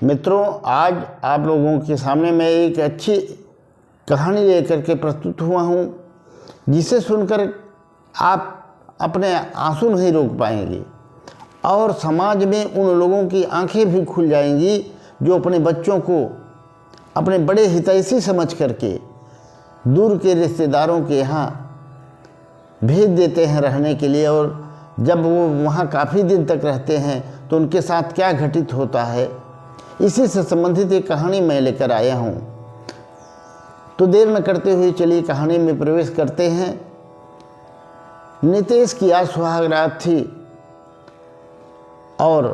मित्रों, आज आप लोगों के सामने मैं एक अच्छी कहानी लेकर के प्रस्तुत हुआ हूँ, जिसे सुनकर आप अपने आंसू नहीं रोक पाएंगे और समाज में उन लोगों की आंखें भी खुल जाएंगी जो अपने बच्चों को अपने बड़े हितैषी समझ करके दूर के रिश्तेदारों के यहाँ भेज देते हैं रहने के लिए, और जब वो वहाँ काफ़ी दिन तक रहते हैं तो उनके साथ क्या घटित होता है, इसी से संबंधित एक कहानी मैं लेकर आया हूँ। तो देर न करते हुए चलिए कहानी में प्रवेश करते हैं। नितेश की आज सुहाग रात थी और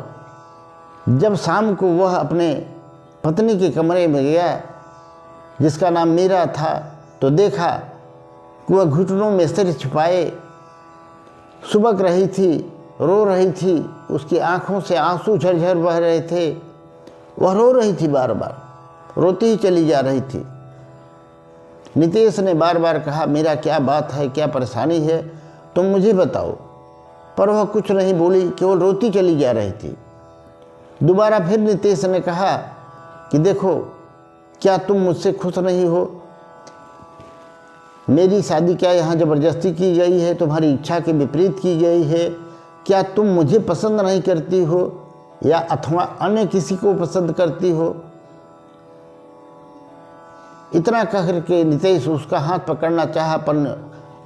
जब शाम को वह अपने पत्नी के कमरे में गया, जिसका नाम मीरा था, तो देखा कि वह घुटनों में सिर छिपाए सुबक रही थी, रो रही थी। उसकी आंखों से आंसू झरझर बह रहे थे। वह रो रही थी, बार बार रोती ही चली जा रही थी। नितेश ने बार बार कहा, मीरा क्या बात है, क्या परेशानी है, तुम मुझे बताओ। पर वह कुछ नहीं बोली, केवल रोती चली जा रही थी। दोबारा फिर नितेश ने कहा कि देखो, क्या तुम मुझसे खुश नहीं हो? मेरी शादी क्या यहाँ ज़बरदस्ती की गई है, तुम्हारी इच्छा के विपरीत की गई है? क्या तुम मुझे पसंद नहीं करती हो या अथवा अन्य किसी को पसंद करती हो? इतना कह करके नितेश उसका हाथ पकड़ना चाहा, पर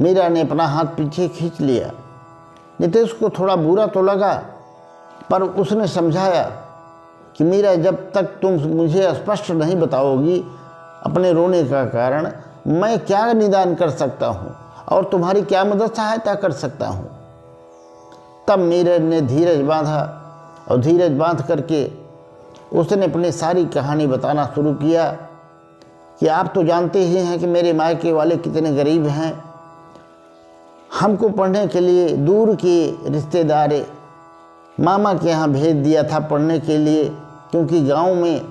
मीरा ने अपना हाथ पीछे खींच लिया। नितेश को थोड़ा बुरा तो लगा, पर उसने समझाया कि मीरा, जब तक तुम मुझे स्पष्ट नहीं बताओगी अपने रोने का कारण, मैं क्या निदान कर सकता हूँ और तुम्हारी क्या मदद सहायता कर सकता हूँ। तब मीरा ने धीरज बांधा और धीरज बांध करके उसने अपनी सारी कहानी बताना शुरू किया कि आप तो जानते ही हैं कि मेरे मायके वाले कितने गरीब हैं। हमको पढ़ने के लिए दूर के रिश्तेदार मामा के यहाँ भेज दिया था पढ़ने के लिए, क्योंकि गांव में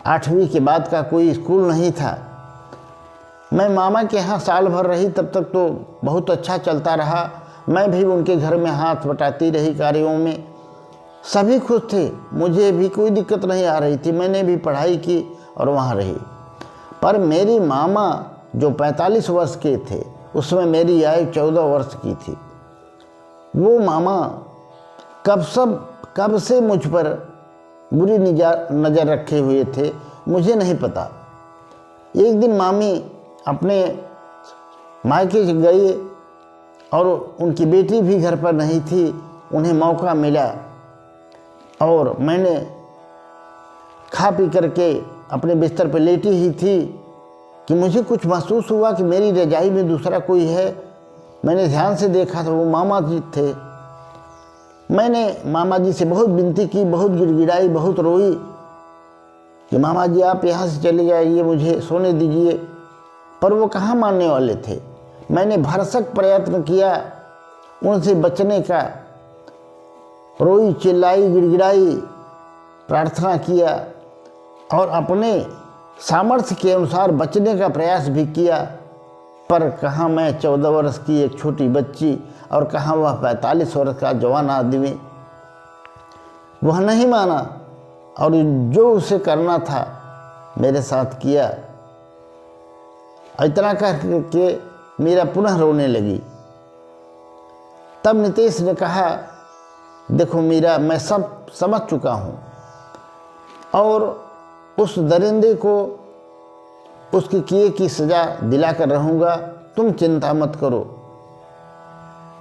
8वीं के बाद का कोई स्कूल नहीं था। मैं मामा के यहाँ साल भर रही, तब तक तो बहुत अच्छा चलता रहा। मैं भी उनके घर में हाथ बटाती रही कार्यों में। सभी खुश थे, मुझे भी कोई दिक्कत नहीं आ रही थी। मैंने भी पढ़ाई की और वहाँ रही। पर मेरी मामा जो 45 वर्ष के थे, उसमें मेरी आयु 14 वर्ष की थी। वो मामा कब से मुझ पर बुरी नज़र रखे हुए थे, मुझे नहीं पता। एक दिन मामी अपने मायके गई और उनकी बेटी भी घर पर नहीं थी। उन्हें मौका मिला और मैंने खा पी करके अपने बिस्तर पर लेटी ही थी कि मुझे कुछ महसूस हुआ कि मेरी रजाई में दूसरा कोई है। मैंने ध्यान से देखा तो वो मामा जी थे। मैंने मामा जी से बहुत विनती की, बहुत गिड़गिड़ाई, बहुत रोई कि मामा जी आप यहाँ से चले जाइए, मुझे सोने दीजिए। पर वो कहाँ मानने वाले थे। मैंने भरसक प्रयत्न किया उनसे बचने का, रोई, चिल्लाई, गिड़गिड़ाई, प्रार्थना किया और अपने सामर्थ्य के अनुसार बचने का प्रयास भी किया। पर कहाँ मैं 14 वर्ष की एक छोटी बच्ची और कहाँ वह 45 वर्ष का जवान आदमी। वह नहीं माना और जो उसे करना था मेरे साथ किया। इतना कह के मीरा पुनः रोने लगी। तब नितेश ने कहा, देखो मीरा, मैं सब समझ चुका हूँ और उस दरिंदे को उसके किए की सज़ा दिलाकर रहूँगा, तुम चिंता मत करो।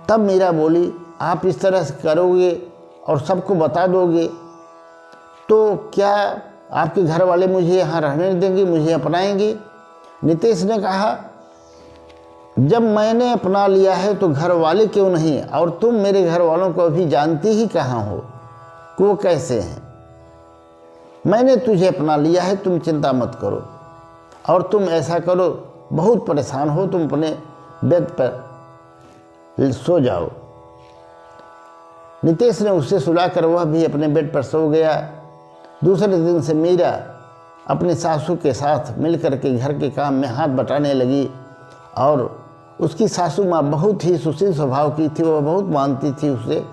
तब मीरा बोली, आप इस तरह से करोगे और सबको बता दोगे तो क्या आपके घर वाले मुझे यहाँ रहने देंगे, मुझे अपनाएंगे? नितेश ने कहा, जब मैंने अपना लिया है तो घर वाले क्यों नहीं, और तुम मेरे घर वालों को अभी जानती ही कहाँ हो कि वो कैसे हैं। मैंने तुझे अपना लिया है, तुम चिंता मत करो। और तुम ऐसा करो, बहुत परेशान हो, तुम अपने बेड पर सो जाओ। नितेश ने उससे सुलाकर वह भी अपने बेड पर सो गया। दूसरे दिन से मीरा अपने सासू के साथ मिलकर के घर के काम में हाथ बटाने लगी और उसकी सासू माँ बहुत ही सुशील स्वभाव की थी। वह बहुत मानती थी उसे।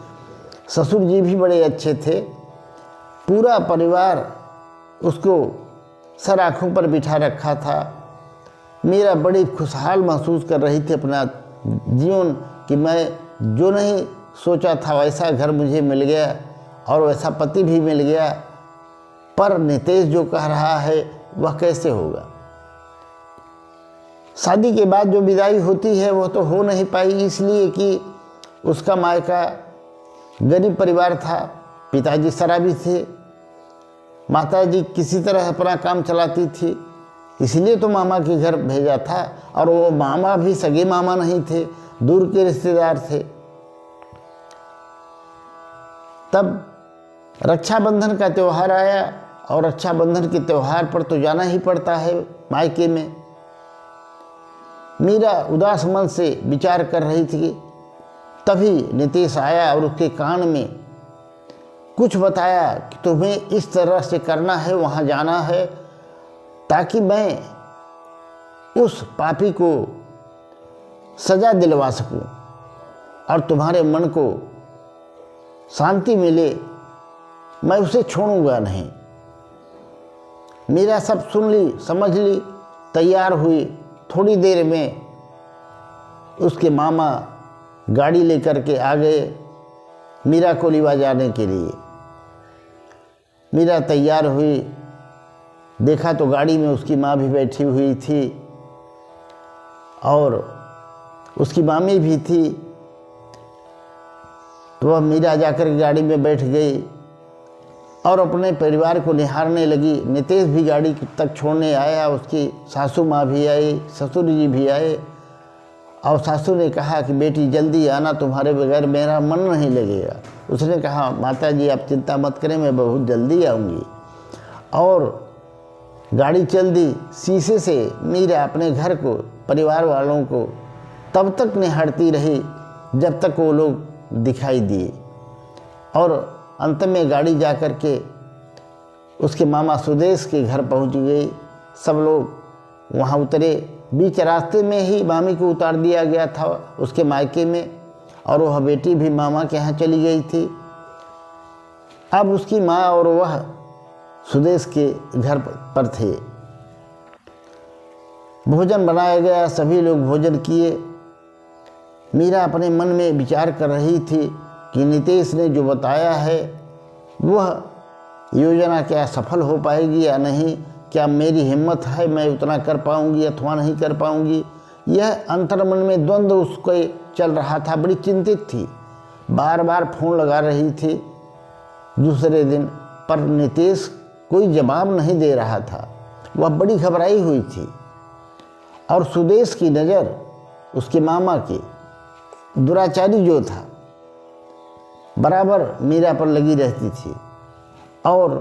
ससुर जी भी बड़े अच्छे थे। पूरा परिवार उसको सर आँखों पर बिठा रखा था। मीरा बड़ी खुशहाल महसूस कर रही थी अपना जीवन कि मैं जो नहीं सोचा था वैसा घर मुझे मिल गया और वैसा पति भी मिल गया। पर नितेश जो कह रहा है वह कैसे होगा। शादी के बाद जो विदाई होती है वह तो हो नहीं पाई, इसलिए कि उसका मायका गरीब परिवार था, पिताजी शराबी थे, माताजी किसी तरह अपना काम चलाती थी, इसलिए तो मामा के घर भेजा था। और वो मामा भी सगे मामा नहीं थे, दूर के रिश्तेदार थे। तब रक्षाबंधन का त्यौहार आया और रक्षाबंधन के त्यौहार पर तो जाना ही पड़ता है मायके में। मीरा उदास मन से विचार कर रही थी, तभी नितेश आया और उसके कान में कुछ बताया कि तुम्हें इस तरह से करना है, वहाँ जाना है, ताकि मैं उस पापी को सजा दिलवा सकूं और तुम्हारे मन को शांति मिले। मैं उसे छोड़ूंगा नहीं। मीरा सब सुन ली, समझ ली, तैयार हुई। थोड़ी देर में उसके मामा गाड़ी लेकर के आ गए मीरा को लिवा जाने के लिए। मीरा तैयार हुई, देखा तो गाड़ी में उसकी माँ भी बैठी हुई थी और उसकी मामी भी थी। तो वह मीरा जाकर गाड़ी में बैठ गई और अपने परिवार को निहारने लगी। नितेश भी गाड़ी तक छोड़ने आया, उसकी सासू माँ भी आई, ससुर जी भी आए। और सासू ने कहा कि बेटी जल्दी आना, तुम्हारे बगैर मेरा मन नहीं लगेगा। उसने कहा माता जी आप चिंता मत करें, मैं बहुत जल्दी आऊँगी। और गाड़ी चल दी। शीशे से मीरा अपने घर को, परिवार वालों को तब तक निहारती रही जब तक वो लोग दिखाई दिए। और अंत में गाड़ी जा कर के उसके मामा सुदेश के घर पहुंच गई। सब लोग वहां उतरे। बीच रास्ते में ही मामी को उतार दिया गया था उसके मायके में, और वह बेटी भी मामा के यहाँ चली गई थी। अब उसकी माँ और वह सुदेश के घर पर थे। भोजन बनाया गया, सभी लोग भोजन किए। मीरा अपने मन में विचार कर रही थी कि नितेश ने जो बताया है वह योजना क्या सफल हो पाएगी या नहीं, क्या मेरी हिम्मत है मैं उतना कर पाऊंगी अथवा नहीं कर पाऊंगी। यह अंतर्मन में द्वंद्व उसको चल रहा था। बड़ी चिंतित थी, बार बार फोन लगा रही थी दूसरे दिन, पर नितेश कोई जवाब नहीं दे रहा था। वह बड़ी घबराई हुई थी। और सुदेश की नज़र उसके मामा की दुराचारी जो था बराबर मीरा पर लगी रहती थी। और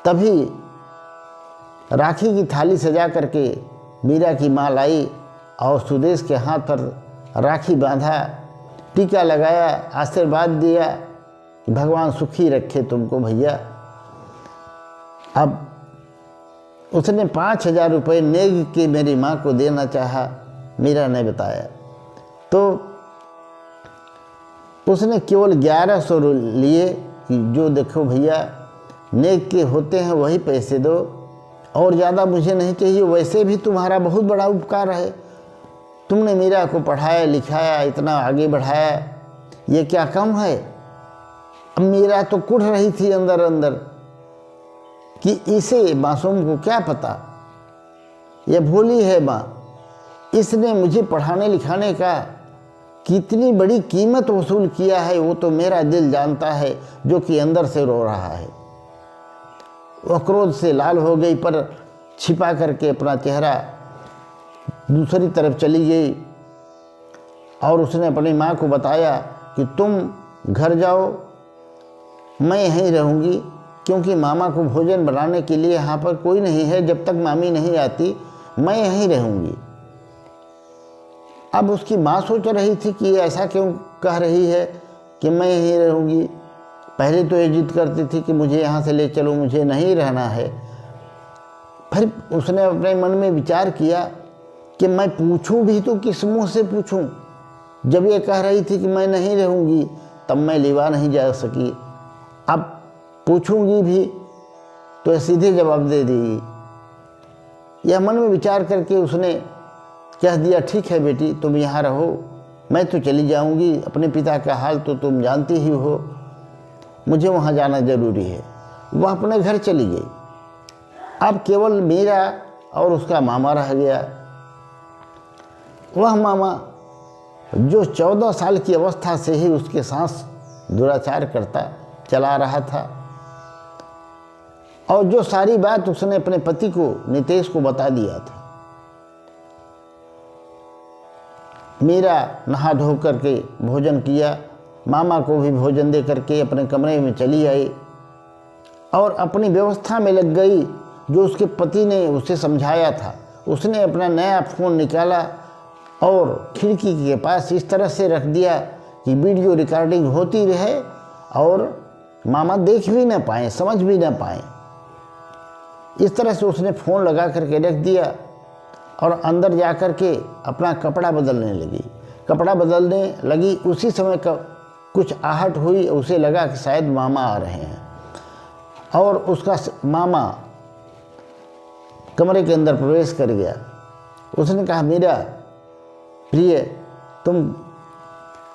तभी राखी की थाली सजा करके मीरा की माँ लाई और सुदेश के हाथ पर राखी बांधा, टीका लगाया, आशीर्वाद दिया कि भगवान सुखी रखे तुमको भैया। अब उसने 5,000 रुपये नेग के मेरी माँ को देना चाहा, मीरा ने बताया। तो उसने केवल 1100 लिए कि जो देखो भैया नेक के होते हैं वही पैसे दो, और ज़्यादा मुझे नहीं चाहिए। वैसे भी तुम्हारा बहुत बड़ा उपकार है, तुमने मीरा को पढ़ाया लिखाया, इतना आगे बढ़ाया, ये क्या कम है। अब मीरा तो कुढ़ रही थी अंदर अंदर कि इसे मासूम को क्या पता, यह भोली है माँ, इसने मुझे पढ़ाने लिखाने का कितनी बड़ी कीमत वसूल किया है वो तो मेरा दिल जानता है, जो कि अंदर से रो रहा है। वह क्रोध से लाल हो गई, पर छिपा करके अपना चेहरा दूसरी तरफ चली गई। और उसने अपनी माँ को बताया कि तुम घर जाओ, मैं यहीं रहूँगी, क्योंकि मामा को भोजन बनाने के लिए यहाँ पर कोई नहीं है। जब तक मामी नहीं आती मैं यहीं रहूँगी। अब उसकी माँ सोच रही थी कि ऐसा क्यों कह रही है कि मैं यहीं रहूँगी। पहले तो ये जिद करती थी कि मुझे यहाँ से ले चलो, मुझे नहीं रहना है। फिर उसने अपने मन में विचार किया कि मैं पूछूं भी तो किस मुँह से पूछूं। जब ये कह रही थी कि मैं नहीं रहूँगी तब मैं लिवा नहीं जा सकी, अब पूछूंगी भी तो सीधे जवाब दे देगी। यह मन में विचार करके उसने कह दिया, ठीक है बेटी, तुम यहाँ रहो, मैं तो चली जाऊँगी, अपने पिता का हाल तो तुम जानती ही हो, मुझे वहाँ जाना जरूरी है। वह अपने घर चली गई। अब केवल मीरा और उसका मामा रह गया। वह मामा जो 14 साल की अवस्था से ही उसके साथ दुराचार करता चला रहा था, और जो सारी बात उसने अपने पति को, नितेश को बता दिया था। मीरा नहा धो करके भोजन किया, मामा को भी भोजन दे करके अपने कमरे में चली आई और अपनी व्यवस्था में लग गई जो उसके पति ने उसे समझाया था। उसने अपना नया फ़ोन निकाला और खिड़की के पास इस तरह से रख दिया कि वीडियो रिकॉर्डिंग होती रहे और मामा देख भी ना पाए, समझ भी ना पाए। इस तरह से उसने फ़ोन लगा करके रख दिया और अंदर जा कर के अपना कपड़ा बदलने लगी। कपड़ा बदलने लगी, उसी समय का कुछ आहट हुई, उसे लगा कि शायद मामा आ रहे हैं, और उसका मामा कमरे के अंदर प्रवेश कर गया। उसने कहा, मीरा प्रिय, तुम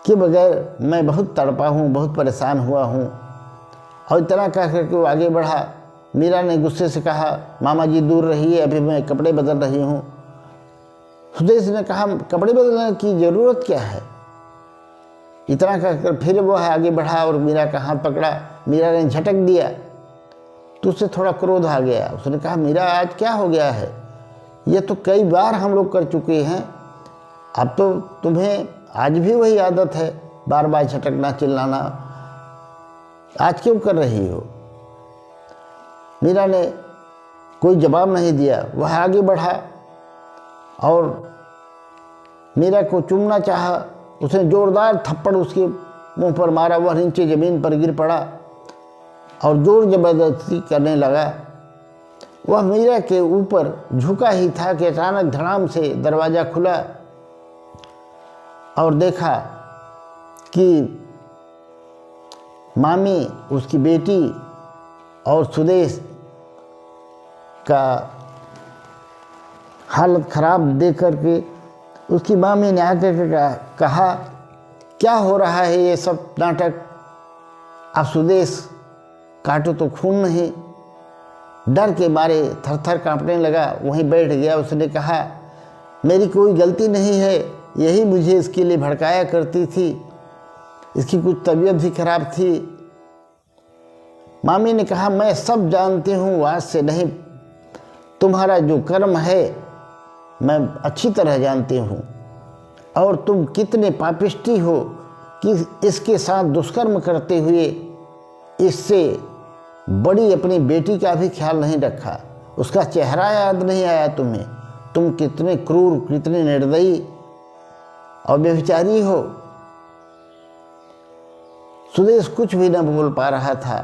के बगैर मैं बहुत तड़पा हूँ, बहुत परेशान हुआ हूँ। और इतना कह करके वो आगे बढ़ा। मीरा ने गुस्से से कहा, मामा जी दूर रहिए, अभी मैं कपड़े बदल रही हूँ। सुदेश ने कहा, कपड़े बदलने की ज़रूरत क्या है? इतना कहकर फिर वो आगे बढ़ा और मीरा का हाथ पकड़ा। मीरा ने झटक दिया तो उससे थोड़ा क्रोध आ गया। उसने कहा, मीरा आज क्या हो गया है? ये तो कई बार हम लोग कर चुके हैं, अब तो तुम्हें आज भी वही आदत है, बार बार झटकना, चिल्लाना, आज क्यों कर रही हो? मीरा ने कोई जवाब नहीं दिया। वह आगे बढ़ा और मीरा को चूमना चाहा। उसने जोरदार थप्पड़ उसके मुंह पर मारा। वह नीचे ज़मीन पर गिर पड़ा और जोर जबरदस्ती करने लगा। वह मीरा के ऊपर झुका ही था कि अचानक धड़ाम से दरवाज़ा खुला और देखा कि मामी, उसकी बेटी और सुदेश का हालत ख़राब देख करके उसकी मामी ने आकर के कहा, क्या हो रहा है ये सब नाटक? अब सुदेश काटो तो खून नहीं। डर के मारे थर थर कांपने लगा, वहीं बैठ गया। उसने कहा, मेरी कोई गलती नहीं है, यही मुझे इसके लिए भड़काया करती थी, इसकी कुछ तबीयत भी खराब थी। मामी ने कहा, मैं सब जानती हूँ, आज से नहीं, तुम्हारा जो कर्म है मैं अच्छी तरह जानती हूँ, और तुम कितने पापिष्टी हो कि इसके साथ दुष्कर्म करते हुए इससे बड़ी अपनी बेटी का भी ख्याल नहीं रखा, उसका चेहरा याद नहीं आया तुम्हें। तुम कितने क्रूर, कितने निर्दयी और व्यभिचारी हो। सुदेश कुछ भी न बोल पा रहा था,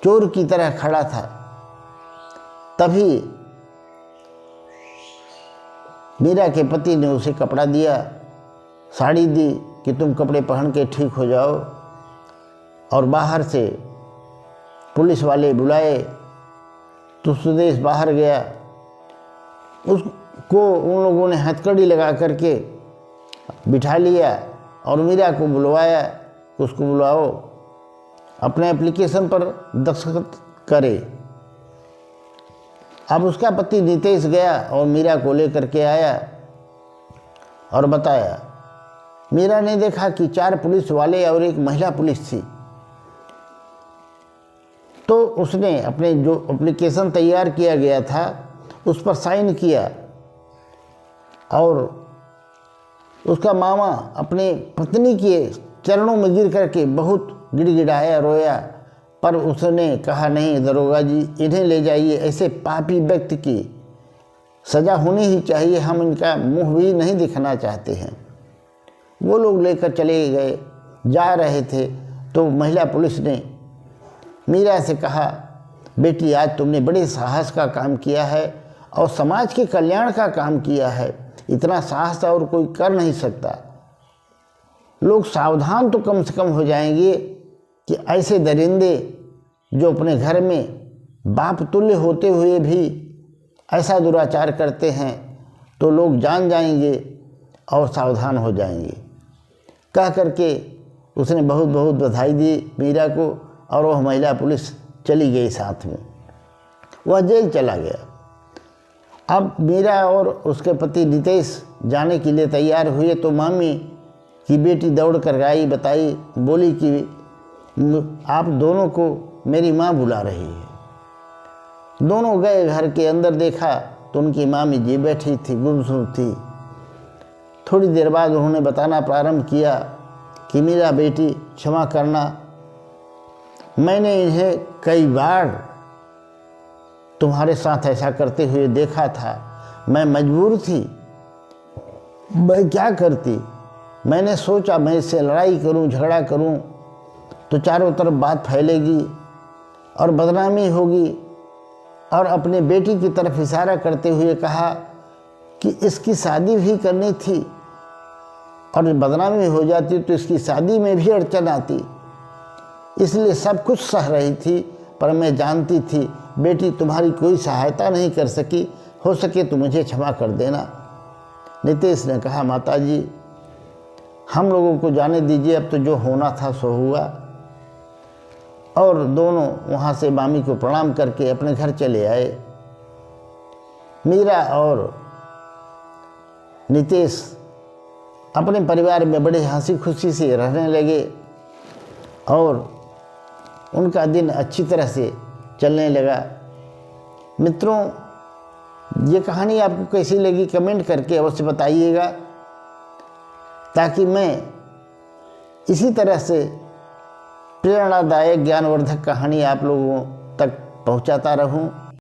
चोर की तरह खड़ा था। तभी मीरा के पति ने उसे कपड़ा दिया, साड़ी दी कि तुम कपड़े पहन के ठीक हो जाओ, और बाहर से पुलिस वाले बुलाए तो सुदेश बाहर गया। उसको उन लोगों ने हथकड़ी लगा करके बिठा लिया और मीरा को बुलवाया, उसको बुलाओ, अपने एप्लीकेशन पर दस्तखत करे। अब उसका पति नितेश गया और मीरा को लेकर के आया और बताया। मीरा ने देखा कि 4 पुलिस वाले और एक महिला पुलिस थी। तो उसने अपने जो एप्लीकेशन तैयार किया गया था उस पर साइन किया, और उसका मामा अपने पत्नी के चरणों में गिर करके बहुत गिड़गिड़ाया, रोया, पर उसने कहा, नहीं दरोगा जी, इन्हें ले जाइए, ऐसे पापी व्यक्ति की सज़ा होनी ही चाहिए, हम इनका मुंह भी नहीं दिखाना चाहते हैं। वो लोग लेकर चले गए। जा रहे थे तो महिला पुलिस ने मीरा से कहा, बेटी, आज तुमने बड़े साहस का काम किया है और समाज के कल्याण का काम किया है। इतना साहस और कोई कर नहीं सकता। लोग सावधान तो कम से कम हो जाएंगे कि ऐसे दरिंदे जो अपने घर में बाप तुल्य होते हुए भी ऐसा दुराचार करते हैं तो लोग जान जाएंगे और सावधान हो जाएंगे। कह करके उसने बहुत बहुत बधाई दी मीरा को और वह महिला पुलिस चली गई साथ में। वह जेल चला गया। अब मीरा और उसके पति नितेश जाने के लिए तैयार हुए तो मामी की बेटी दौड़ कर आई, बताई, बोली कि आप दोनों को मेरी माँ बुला रही है। दोनों गए घर के अंदर, देखा तो उनकी मामी जी बैठी थी, गुमसुम थी। थोड़ी देर बाद उन्होंने बताना प्रारंभ किया कि मेरा बेटी क्षमा करना, मैंने इन्हें कई बार तुम्हारे साथ ऐसा करते हुए देखा था। मैं मजबूर थी, मैं क्या करती। मैंने सोचा मैं इससे लड़ाई करूं, झगड़ा करूं तो चारों तरफ बात फैलेगी और बदनामी होगी। और अपने बेटी की तरफ इशारा करते हुए कहा कि इसकी शादी भी करनी थी और बदनामी हो जाती तो इसकी शादी में भी अड़चन आती, इसलिए सब कुछ सह रही थी। पर मैं जानती थी बेटी तुम्हारी कोई सहायता नहीं कर सकी, हो सके तो मुझे क्षमा कर देना। नितेश ने कहा, माताजी हम लोगों को जाने दीजिए, अब तो जो होना था सो हुआ। और दोनों वहाँ से मामी को प्रणाम करके अपने घर चले आए। मीरा और नितेश अपने परिवार में बड़े हंसी खुशी से रहने लगे और उनका दिन अच्छी तरह से चलने लगा। मित्रों, ये कहानी आपको कैसी लगी कमेंट करके अवश्य बताइएगा, ताकि मैं इसी तरह से प्रेरणादायक ज्ञानवर्धक कहानी आप लोगों तक पहुंचाता रहूं।